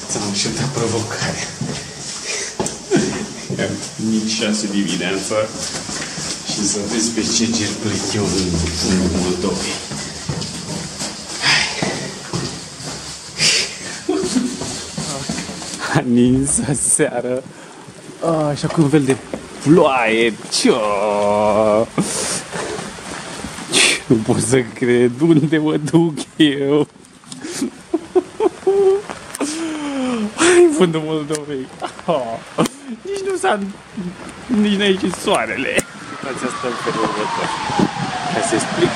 Ți-am așteptat provocare. Nici 6 dimineața și să vezi pe ce gerplec eu în fundul Moldovei. A nins aseară. Așa cu un fel de ploaie. Nu pot să cred unde mă duc eu. În fundul Moldovei. Nici n-a ieșit soarele. Situația asta în felul următor. Hai să explic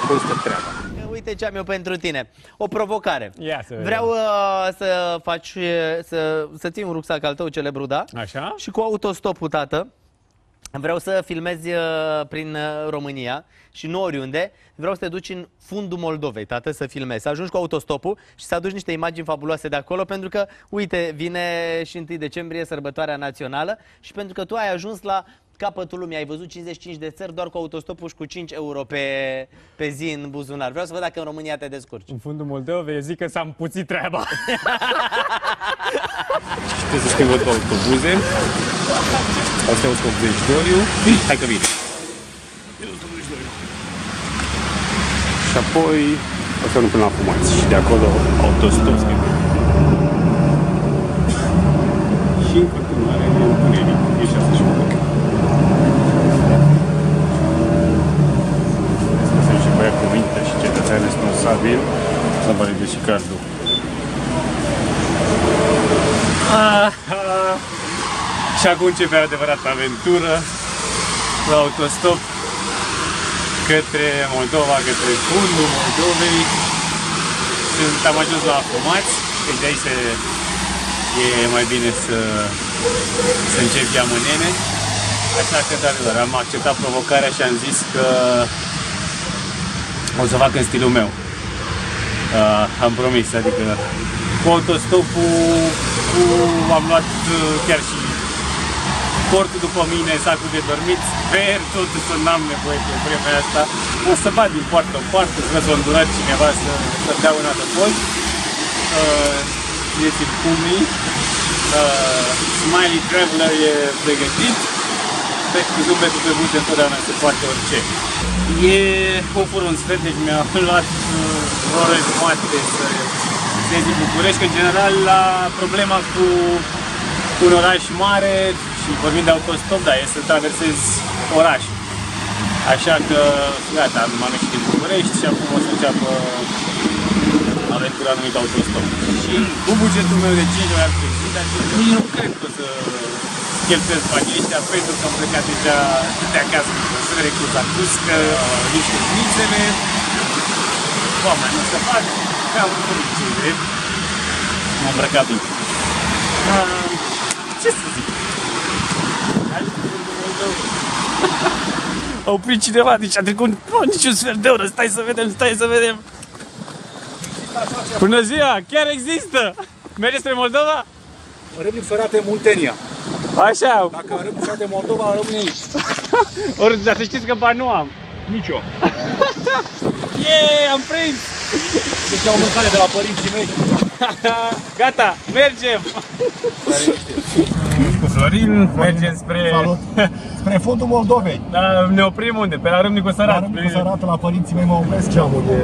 cum stă treaba. Uite ce am eu pentru tine. O provocare. Ia să vedem. Vreau să faci, să ții un rucsac al tău celebru, da? Așa. Și cu autostopul, tată. Vreau să filmezi prin România și nu oriunde. Vreau să te duci în fundul Moldovei, tată, să filmezi. Să ajungi cu autostopul și să aduci niște imagini fabuloase de acolo, pentru că, uite, vine și 1 decembrie sărbătoarea națională și pentru că tu ai ajuns la capătul lumii, ai văzut 55 de țări doar cu autostopul și cu 5 euro pe zi în buzunar. Vreau să văd dacă în România te descurci. În fundul Moldovei, zic că s-a împuțit treaba. Și trebuie să schimb două autobuze. Astea 182. Hai că vine. Și apoi o să nu până la Fumați. Și de acolo autostop schimb. Și în continuare e întuneric. E 6 și 1. Sunt și băiat cu minte și cetățean responsabil să validez și cardul. Și acum începe adevărată aventură la autostop către Moldova, către fundul Moldovei. Am ajuns la Fumați, deci de aici e mai bine să încep mâine. Așa că, dar am acceptat provocarea și am zis că o să fac în stilul meu. Am promis, adică cu autostopul, am luat chiar și portul după mine, sacul de dormit, sper totuși să n-am nevoie de vremea asta. O să bat din poartă în poartă, să vă îndurat cineva să-mi dea un adăpost. Este Pumi, Smiley Traveler e pregătit, sper că zâmbetul pe buze întotdeauna se poate orice. E o fură un sfert, deci mi-a luat o oră jumătate să ies din București, că în general la problema cu un oraș mare și vorbim de autostop, da, e să traversezi oraș. Așa că, gata, m-am ieșit din București și acum o să înceapă aventura numită autostop. Și cu bugetul meu de 5 ori ar trebui, dar nici nu cred că o să cheltuiesc banii ăștia, pentru că am plecat deja de acasă, să recrut la cuscă, niște prințele. Doamne, nu se fac, că am făcut ce drept. M-am îmbrăcat bine. Ce să zic? A oprit cineva, deci a trecut niciun sfert de oră, stai să vedem. Bună ziua, chiar există! Mergeți spre Moldova? Râmnic Sărate, Muntenia. Așa. Dacă Râmnic Sărate, Moldova, rămâne aici. Ori, dar să știți că bani nu am. Nici eu. Yeee, am prins! Deci iau mâncare de la părinții mei. Gata, mergem! Cu Florin mergem spre... Salut! Spre fundul Moldovei. Da, ne oprim unde? Pe la Râmnicu Sărat. La Râmnicu Sărat, la părinții mei mă opresc geamul de...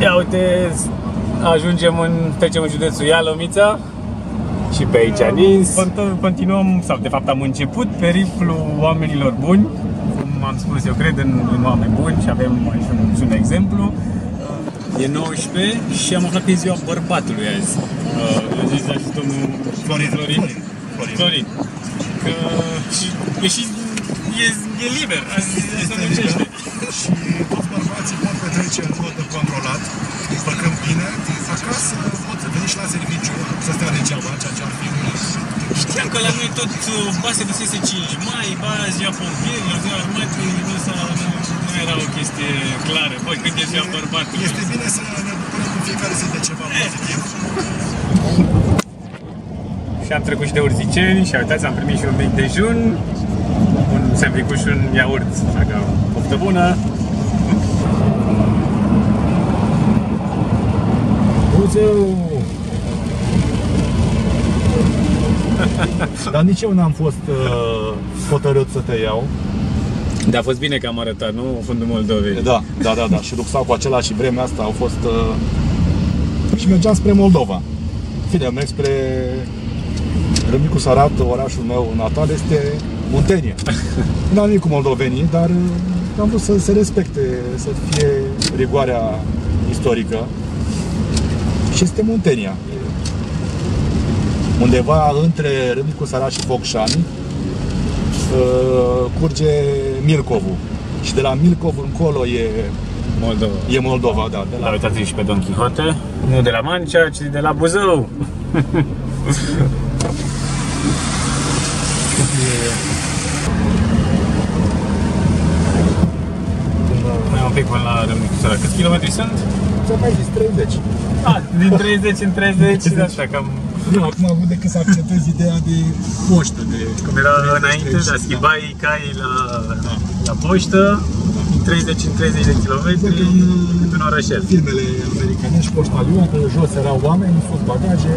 Ia uite, trecem în județul Ialomița și pe aici nins. Continuăm, sau de fapt am început periplul oamenilor buni. Cum am spus, eu cred în oameni buni și avem aici un exemplu. E 19 și am aflat că e ziua bărbatului azi. Eu zis și domnul Florin. Că e liber, azi se muncește. Și toți bărbații pot petrece în mod controlat, împăcând bine, acasă pot să veni și la serviciu, să stea degeaba, ceea ce ar fi Știam că la noi tot se găsese 5 mai, ziua pompierilor, ziua armatului, nu era o chestie clară. Băi, când e ziua bărbatului? Este bine să ne bucurăm cu fiecare zi de ceva pozitiv. Și am trecut și de Urziceni și uitați, am primit și un mic dejun, un sandwich și un iaurt, așa că poftă bună! Buzău! Dar nici eu n-am fost hotărât să te iau. Dar a fost bine că am arătat, nu? Fundul Moldovei. Da. Și rucsacul acela și vremea asta au fost... Și mergeam spre Moldova. Fine, am mers spre Râmnicu Sărat, orașul meu natal, este Muntenia. N-am nimic cu moldovenii, dar am vrut să se respecte, să fie rigoarea istorică. Și este Muntenia. Undeva între Râmnicu Sărat și Focșani curge Milcovul. Și de la Milcov încolo e Moldova. E Moldova, da. L-a uitat și pe Don Quixote. Nu de la Mancea, ci de la Buzău. Mai un pic până la Râmnicu Sărat. Câți kilometri sunt? Ți-am mai zis 30. Din 30 în 30, așa cam... Nu, acum am avut decât să acceptez ideea de poștă. Cum era înainte, dar schimbai caii la poștă, din 30 în 30 de kilometri, în orășel. Filmele americanești, poștalion, că jos erau oameni, sus bagaje.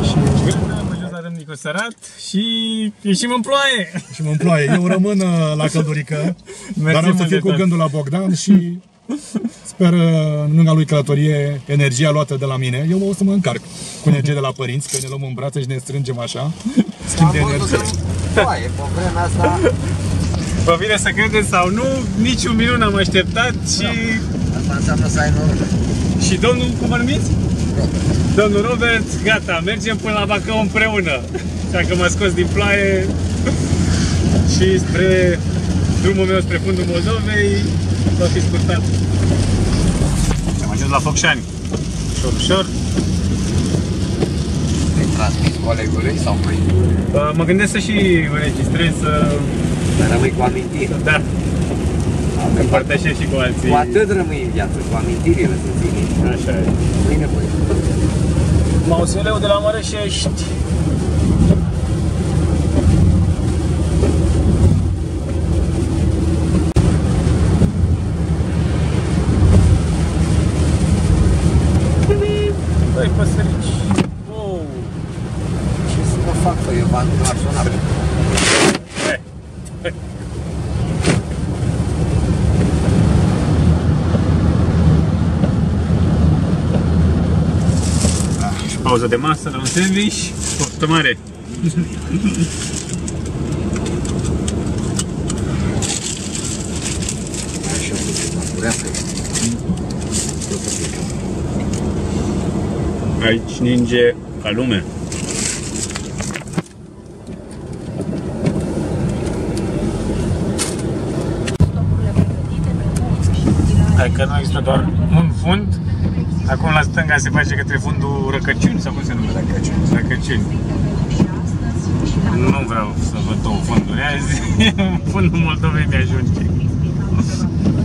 Și am ajuns la Râmnicu Sărat și ieșim în ploaie. Și mă ploaie. Eu rămân la căldurică, dar am să fiu cu gândul la Bogdan și sper în lângă lui călătorie energia luată de la mine. Eu o să mă încarc cu energie de la părinți, că ne luăm în brațe și ne strângem așa. Schimb de energie. Ploaie, pe vremea asta. Vă vine să credeți sau nu, nici un minut n-am așteptat și... Asta înseamnă să ai noroc. Și domnul, cum vă numiți? Domnul Robert, gata, mergem până la Bacău împreună. Așa că m-a scos din ploaie și spre drumul meu spre fundul Moldovei va fi scurtat. Am ajuns la Focșani. Ușor. Ai transmis colegului sau mai? Mă gândesc să și înregistrez, Dar rămâi cu amintiri. da, împărtășesc și cu alții. Cu atât rămâi în viață, cu amintirile să ții. Așa e. Bine, băi. Mausoleul de la Mărășești. Băi, păsărici. Wow. Ce să mă fac, că eu v-am sunat. Și pauză de masă la un sandwich. Poftă mare. Aici ninge ca lume. Hai că nu există doar un fund. Acum la stânga se face către fundul Răcăciuni sau cum se numește? Răcăciuni. Nu vreau să văd două funduri azi. Fundul Moldovei mi-ajunge.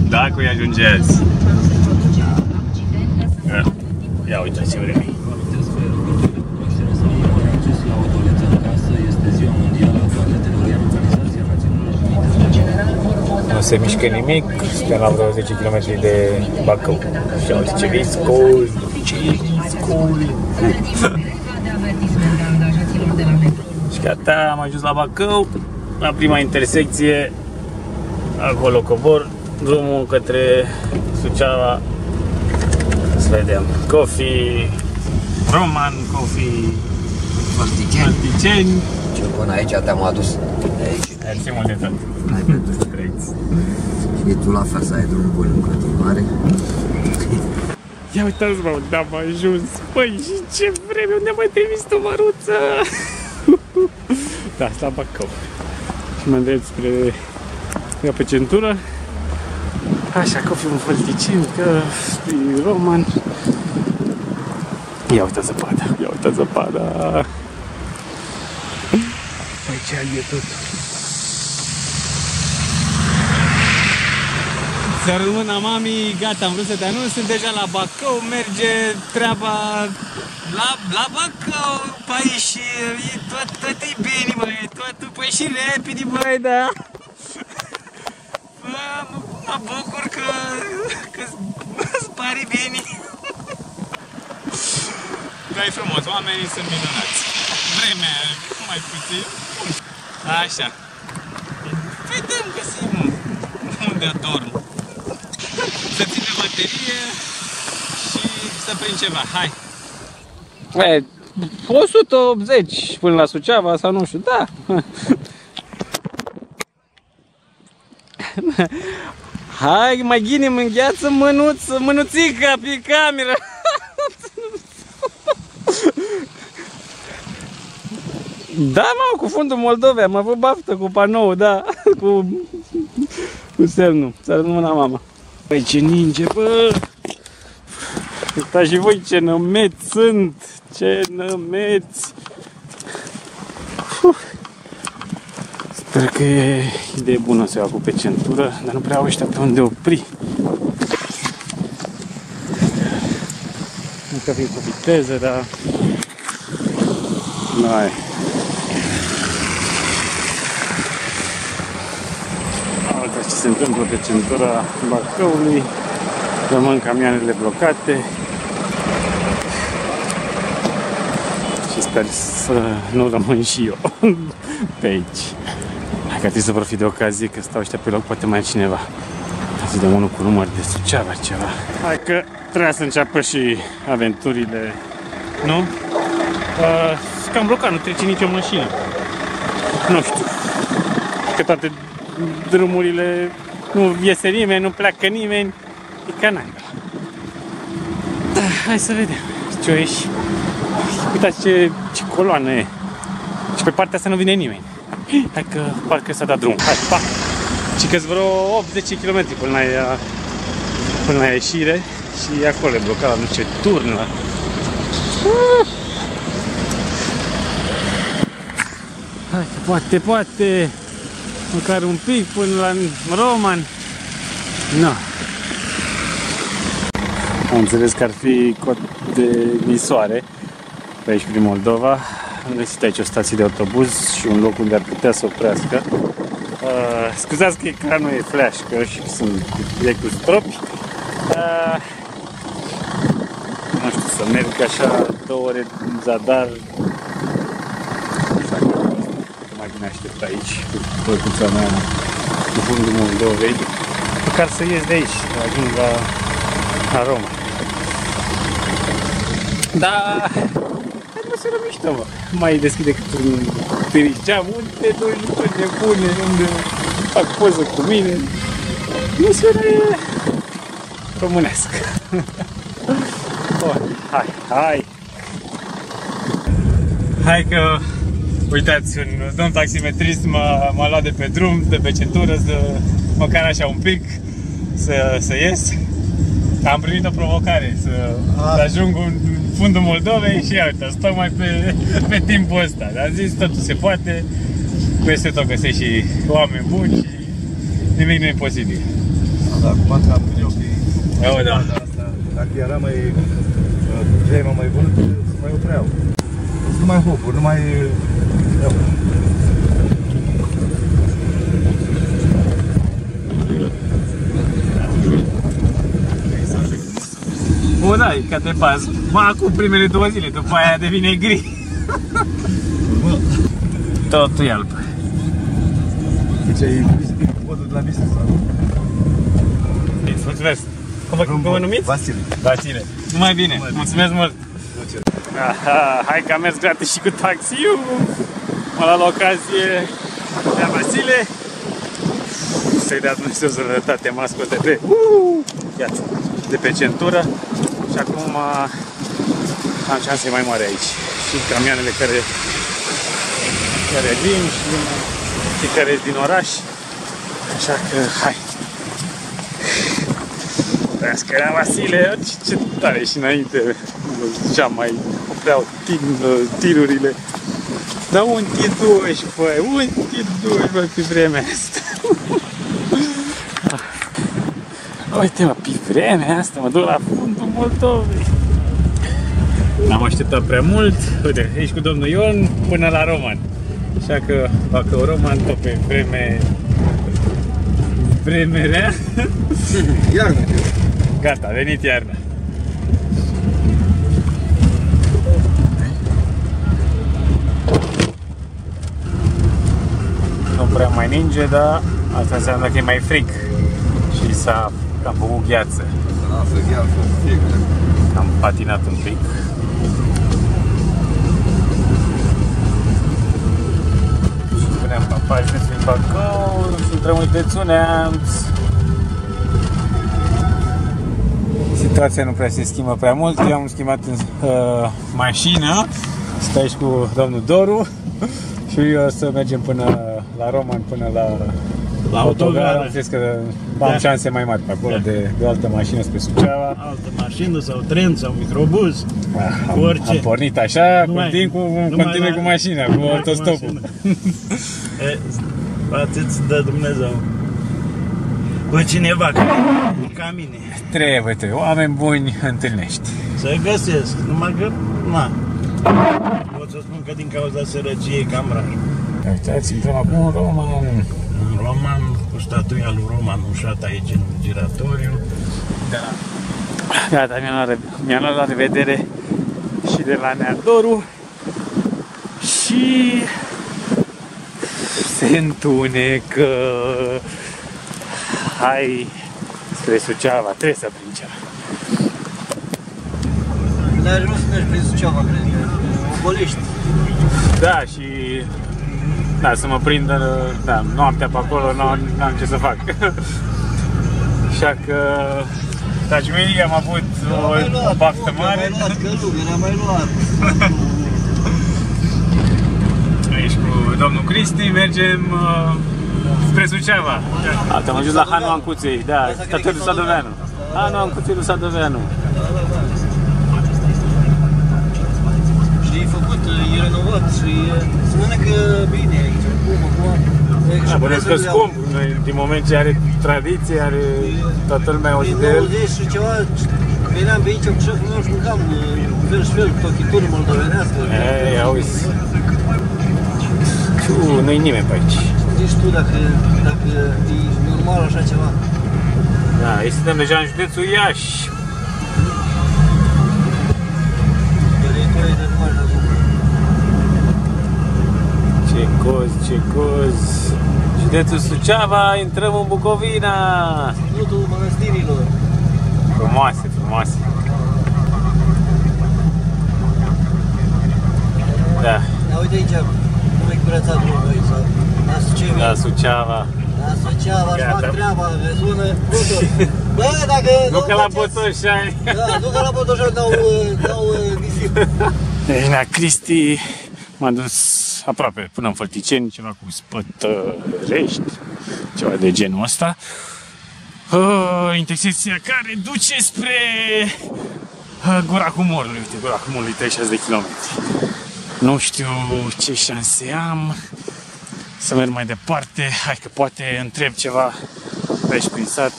Dacă îi ajunge azi. Ia uite ce vreme. Nu se mișcă nimic, suntem la vreo 10 km de Bacău. Și auzi ce viscol, Și gata, am ajuns la Bacău, la prima intersecție. Acolo cobor drumul către Suceava. Să vedem. Coffee, Roman, coffee, Mărticeni. Ce bun, aici te-am adus. De aici. Mersi mult de tot. Hai pentru și tu la fel să ai drum bun în continuare. Ia uitați, mă, unde am ajuns. Păi, și ce vreme, unde m-ai trimis tu, măruță? Da, la Bacău. Și mă îndrept spre... Ia pe centură. Așa, coffee un Mărticeni, Roman. Ia uita zăpada, ia uita zăpada. Păi ce alb e tot. Să rămână mami, gata, am vrut să te anunț, sunt deja la Bacău, merge treaba la Bacău, păi și tot e bine, măi, tot, păi și repede, măi, da. Mă bucur că-ți pare bine. Da, e frumos, oamenii sunt minunați. Vremea mai puțin. Așa. Vedem, găsim unde dorm. Să ține baterie și să prind ceva. Hai! 180 până la Suceava sau nu știu, da. Hai, mai ghinim în gheață mânuțica pe cameră. Da, mă, cu fundul Moldovei, am avut baftă cu panou, da, cu semnul, să rămână mama. Păi ce ninge, bă! Uitați și voi ce nămeți sunt, ce nămeți! Sper că e idee bună să o iau pe centură, dar nu prea au ăștia pe unde opri. Nu că fie cu viteză, dar... N-ai. Uitați ce se întâmplă pe centura Bacăului. Rămân camioanele blocate. Și sper să nu rămân și eu pe aici. Hai că trebuie să profit de ocazie, că stau ăștia pe loc, poate mai e cineva. Să dăm unul cu număr de Suceava, ceva. Hai că trebuie să înceapă și aventurile, nu? Cam blocat, nu trece nicio mașină. Nu știu. Că toate drumurile nu iese nimeni, nu pleacă nimeni. E ca n-ai. Da, hai să vedem ce o ieși. Uitați ce coloană e. Și pe partea asta nu vine nimeni. Hai că parcă s-a dat drum. Hai, pa! Și că-s vreo 8-10 km până la ieșire. Și acolo e blocat la nu știu ce turnă. Hai că poate. Măcar un pic până la Roman. Nu. Am înțeles că ar fi cod de Nisoare pe aici prin Moldova. Am găsit aici o stație de autobuz și un loc unde ar putea să oprească. Scuzați că ecranul e flash, că și sunt direct cu stropi. Nu știu, să merg așa 2 ore în zadar. Mai bine aștept aici cu plăcuța mea cu fundul Moldovei. Măcar să ies de aici, să ajung la Roma. Da, atmosferă mișto, mă. Mai deschide cât un tirigeam, unde te duci, lucruri nebune, unde fac poză cu mine. Atmosfera e românească. Bun, hai! Hai că, uitați, un domn taximetrist m-a luat de pe drum, de pe centură, măcar așa un pic, să ies. Am primit o provocare, să ajung în fundul Moldovei și iată, stau mai pe timpul ăsta. Dar am zis, totul se poate, peste tot găsești și oameni buni și nimic nu e posibil. Da, acum că am venit ok. Da. Dacă era clima mai bună, să mai opreau. Nu mai hopuri, nu mai... O, da, e ca te pas. Acum primele 2 zile, după aia devine gri. Totul e alb. Deci ai podul de la business, sau? Mulțumesc. Cum vă numiți? Vasile. Numai bine. Mulțumesc mult. Aha, hai că am mers gratis și cu taxiul. M-a luat la ocazie de Vasile. Să-i dea Dumnezeu sănătate, m-a scos de pe... Iată, de pe centură. Și acum am șanse mai mari aici. Și camioanele care vin și care sunt din oraș. Așa că, hai! Trăiască era Vasile, ce tare și înainte. Deja mai opreau tirurile. Dar unde te duci, băi? Unde te duci, băi, pe vremea asta? Uite, mă, pe vremea asta mă duc la fundul Moldovei. N-am așteptat prea mult. Uite, aici cu domnul Ion până la Roman. Așa că facă Roman tot pe vreme rea. Iarnă. Gata, a venit iarna. prea mai ninge, dar asta înseamnă că e mai frig și s-a făcut gheață. Am patinat un pic. Și spuneam papa și în Bacău și intrăm în județul Neamț. Situația nu prea se schimbă prea mult. Eu am schimbat în mașină. Stai aici cu domnul Doru și o să mergem până la Roman, până la autogar. Am zis că am șanse mai mari pe acolo de o altă mașină spre Suceava. Altă mașină sau tren sau microbuz. Orice. Am pornit așa, continui cu mașina, cu autostopul. Poate-ți dă Dumnezeu cu cineva ca mine. Trebuie, oameni buni întâlnești. Să găsesc, numai că, na. Pot să spun că din cauza sărăciei cam rar. Uitați, intrăm acum în Roman. În Roman, cu statuia lui Roman ușat aici în giratoriu. Da. Gata, mi-am luat la revedere și de la Neadoru. Și se întunecă. Hai spre Suceava, trebuie să prind ceva. Dar nu să mergi prin Suceava, cred că obolești. Da, și da, să mă prind noaptea pe acolo, n-am ce să fac. Așa că, dragii mei, am avut o baftă mare. Era mai luat. Aici cu domnul Cristi mergem spre Suceava. Am ajuns la Hanu Ancuței, da, tatălui Sadoveanu. Hanu Ancuței lui Sadoveanu. Și e făcut, e renovat și se mănâncă bine aici, acum. Bănesc că scump, din moment ce are tradiție, are toată lumea o de el. 90 și ceva, veneam pe aici cu șeful meu și mâncam fel și fel, tochituri moldovenească. Ei, auzi. Nu-i nimeni pe aici. Zici tu dacă e normal așa ceva. Da, aici suntem deja în județul Iași. Ce coz. Județul Suceava, intrăm în Bucovina. Ținutul mănăstirilor. Frumoase. Da. Da, uite aici, cum e curățat drumul aici, La Suceava. La Suceava, își fac treaba, rezonă, bă, dacă... Nu că la Botoșani. Da, nu că la Botoșani dau nisip. Deci, la Cristi m-am dus aproape până în Fălticeni, ceva cu Spătărești, ceva de genul ăsta. Intersecția care duce spre Gura Humorului. Uite, Gura Humorului, 36 de kilometri. Nu știu ce șanse am să merg mai departe. Hai că poate întreb ceva pe aici prin sat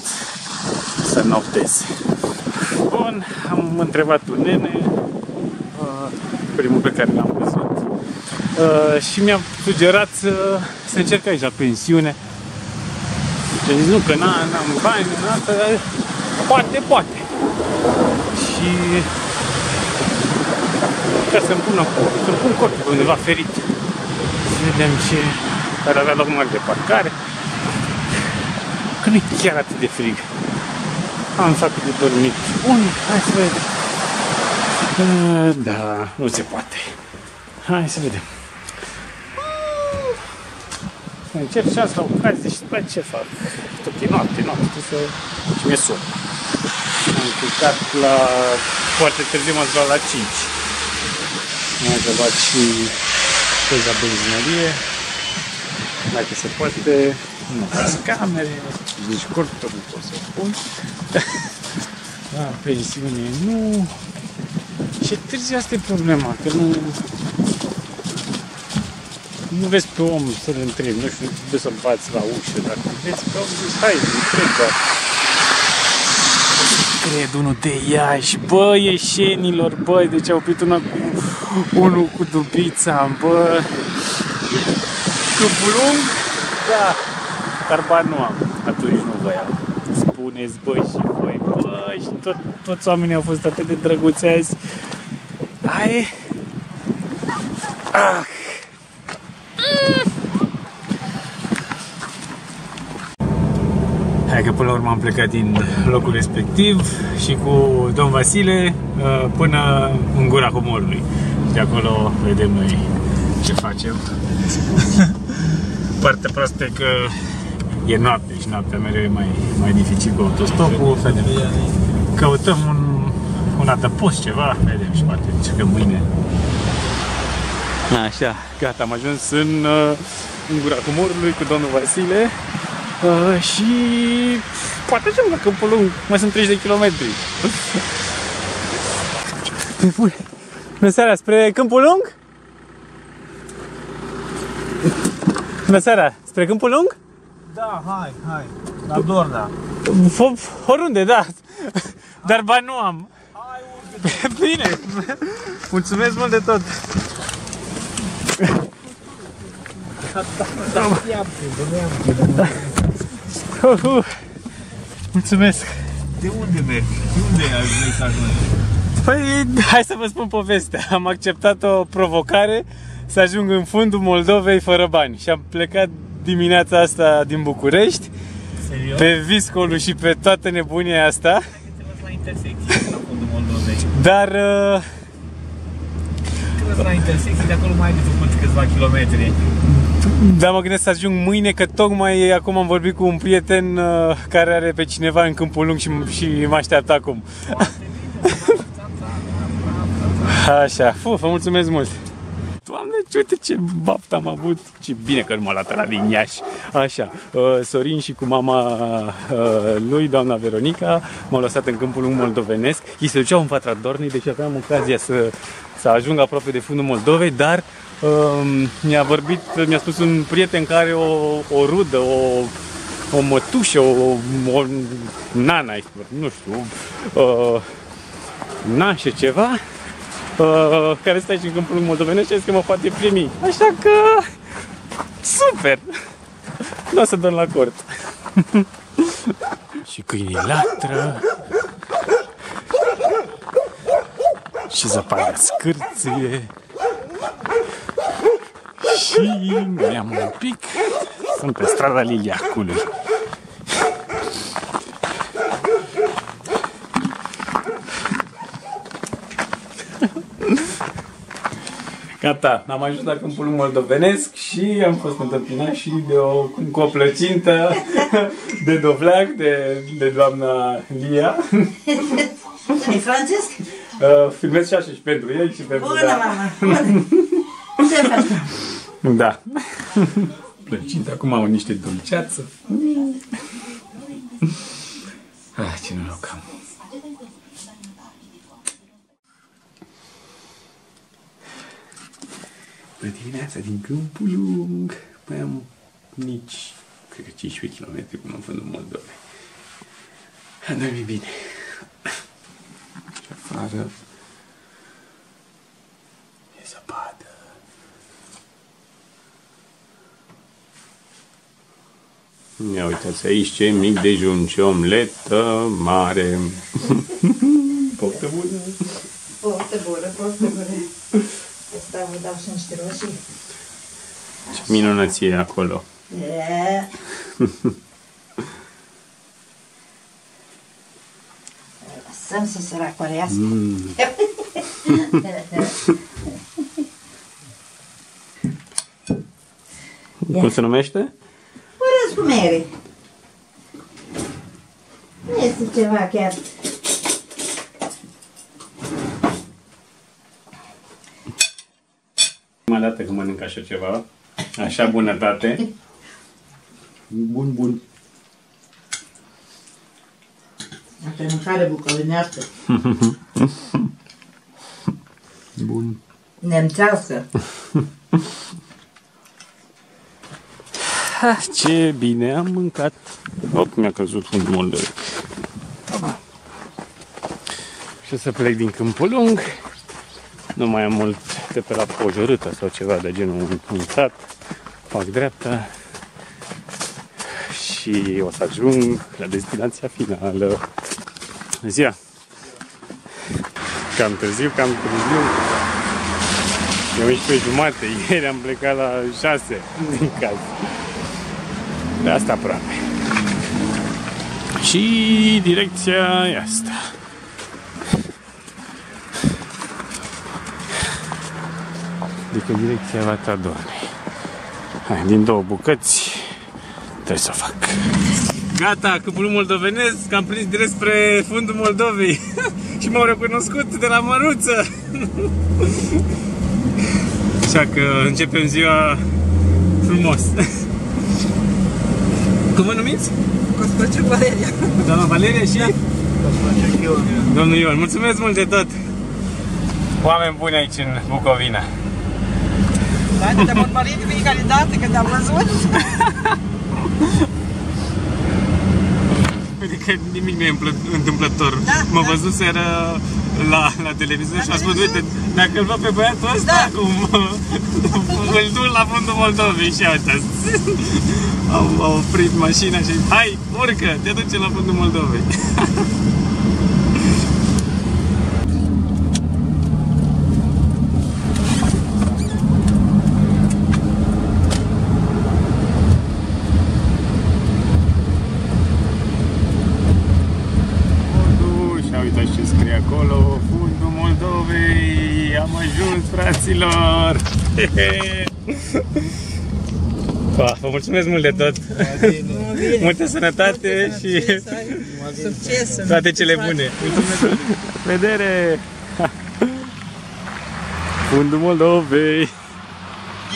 să noptez. Bun, am întrebat un nene, primul pe care l-am văzut. Și mi-a sugerat să încerc aici la pensiune. Și am zis nu, că n-am bani, n-asta, dar poate. Și ca să-mi pun cortul pe undeva ferit. Să vedem ce ar avea loc mare de parcare. Că nu-i chiar atât de frig. Am făcut de dormit. Bun, hai să vedem. Da, nu se poate. Hai să vedem. Încerc șans la ocazie și după ce fac. Tot e noapte, trebuie să... și mi-e somn. Am culcat la... foarte târziu, m-am zis la 5. M-am întrebat și pus la benzinărie. Dacă se poate, nu fac camere, nici cortul nu pot să pun. La pensiune nu. Și târziu asta e problema, că nu vezi pe om să-l întrebi, nu știu, trebuie să-l bați la ușă, dacă vezi pe om, zici, hai, întreb doar. Cred, unul de Iași, bă, ieșenilor, bă, deci au oprit unul cu dubița, bă, câmpul lung, da, dar bani nu am, atunci nu voiam. Spuneți, bă, și voi, bă, și toți oamenii au fost atât de drăguți azi. Hai, Hai că până la urmă am plecat din locul respectiv și cu domn Vasile până în Gura Comorului. De acolo vedem noi ce facem. Partea proastă e că e noapte și noaptea mereu e mai dificil cu autostopul. Vedem. Căutăm un adăpost, ceva, vedem și poate încercăm mâine. Așa, gata, am ajuns în Gura Comorului cu domnul Vasile și poate ajung la Câmpul Lung, mai sunt 30 de kilometri. Bună seara, spre Câmpul Lung? Bună seara, spre Câmpul Lung? Da, hai, la Dorna. Oriunde, da, dar bani nu am. Bine, mulțumesc mult de tot. Mulțumesc. De unde mergi? De unde ai să ajungi? Păi, hai să vă spun povestea. Am acceptat o provocare să ajung în fundul Moldovei fără bani și am plecat dimineața asta din București. Serios? Pe Viscolul și pe toată nebunia asta. La intersecție, la fundul Moldovei. Dar La intersecție, de acolo mai ai de făcut câțiva kilometri. dar mă gândesc să ajung mâine, că tocmai acum am vorbit cu un prieten care are pe cineva în Câmpul Lung și mă așteaptă acum. Așa, vă mulțumesc mult! Doamne, uite ce baft am avut! Ce bine că nu m-a luat ăla din Iași! Așa, Sorin și cu mama lui, doamna Veronica, m-au lăsat în Câmpul Lung moldovenesc. Ei se duceau în Vatra Dornei, deci aveam ocazia să ajung aproape de fundul Moldovei, dar mi-a spus un prieten care o rudă, o mătușă, o nana, nu știu, nașă ceva, care stă aici în Câmpul Lung moldovenesc și a zis că mă poate primi. Așa că, super! Nu o să dorm la cort. Și câinii latră. Și zăpada scârție. Și mi-am un pic. Sunt pe strada Liliacului. Gata, am ajuns la Câmpul Lung moldovenesc și am fost întâmpinat și cu o plăcintă de dovleac de doamna Lia. E Francesc? Filmez și așa și pentru ei și pentru... Bună, mama! Bună! Ce faci? Da. Plăcintă, acum au niște dulceață. Ce noroc am. Bună dimineața din Câmpul Lung. Mai am nici, cred că 15 km până în fundul Moldovei. Am dormit bine. Și afară e zăpadă. Ia uitați aici ce mic dejun, ce omletă mare. Poftă bună! Poftă bună, poftă bună. Asta vă dau și niște roșii. Ce minunăție e acolo. Lăsăm să se racorească. Cum se numește? Urăți cu mere. Nu este ceva chiar. Prima dată că mănânc așa ceva, așa bunătate. Bun, bun. Asta e mâncare bucălinească. Bun. Nemțească. Ce bine am mâncat. Op, mi-a căzut fundul Moldovei. Și o să plec din Câmpul Lung. Nu mai am mult de pe la Pojorâtă sau ceva de genul un sat. Fac dreapta și o să ajung la destinația finală. Zia! Cam târziu. E 11:30, ieri am plecat la 6 din casă. De asta aproape. Și direcția e asta. Adică direcția Vatra Dornei. Hai, din două bucăți trebuie să o fac. Gata, câmpul moldovenesc, am prins direct spre fundul Moldovei. Și m-au recunoscut de la Măruță. Așa că începem ziua frumos. Cum vă numiți? Cospăciuc Valeria. Doamna Valeria și? Cospăciuc Ion. Domnul Ion, mulțumesc mult de tot! Oameni buni aici în Bucovina. Da, te-am urmărit de fiecare dată când am văzut. Adică nimic nu e întâmplător. Da, mă da. văzuseră la televizor și a spus, uite, dacă îl văd pe băiatul ăsta, Da. cum îl duc la fundul Moldovei și uite, au oprit mașina și hai, urcă, te duce la fundul Moldovei. Uitați ce scrie acolo, fundul Moldovei, am ajuns, fraților! Vă mulțumesc mult de tot! Multă sănătate și Succes! toate cele bune! Vedere! Fundul Moldovei!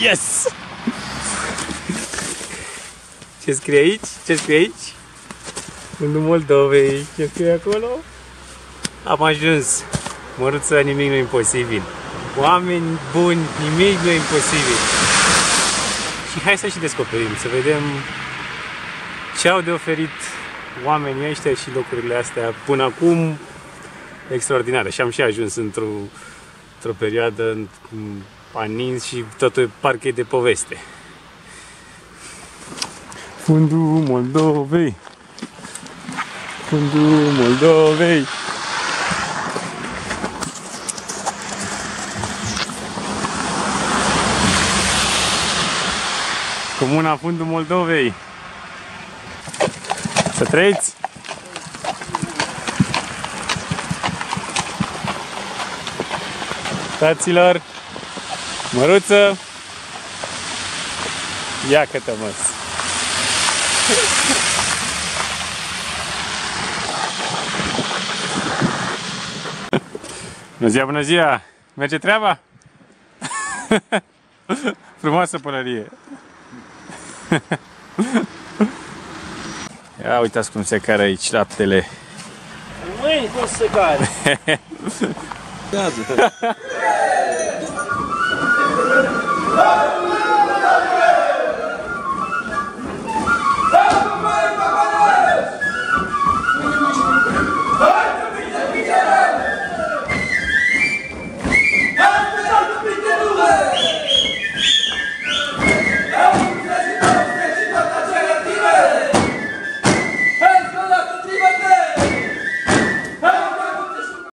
Yes! Ce scrie aici? Ce scrie aici? Fundul Moldovei! Ce scrie acolo? Am ajuns. Măruță, nimic nu e imposibil. Oameni buni, nimic nu e imposibil. Și hai să și descoperim, să vedem ce au de oferit oamenii ăștia și locurile astea până acum extraordinare. Și am și ajuns într-o perioadă anins și totul parcă e de poveste. Fundul Moldovei. Fundul Moldovei. Comuna Fundul Moldovei. Să trăiți! Fraților, Măruță, ia că te măs! Bună ziua, bună ziua! Merge treaba? Frumoasă pălărie! Ia uitați cum se cară aici laptele. Măi, cum se care?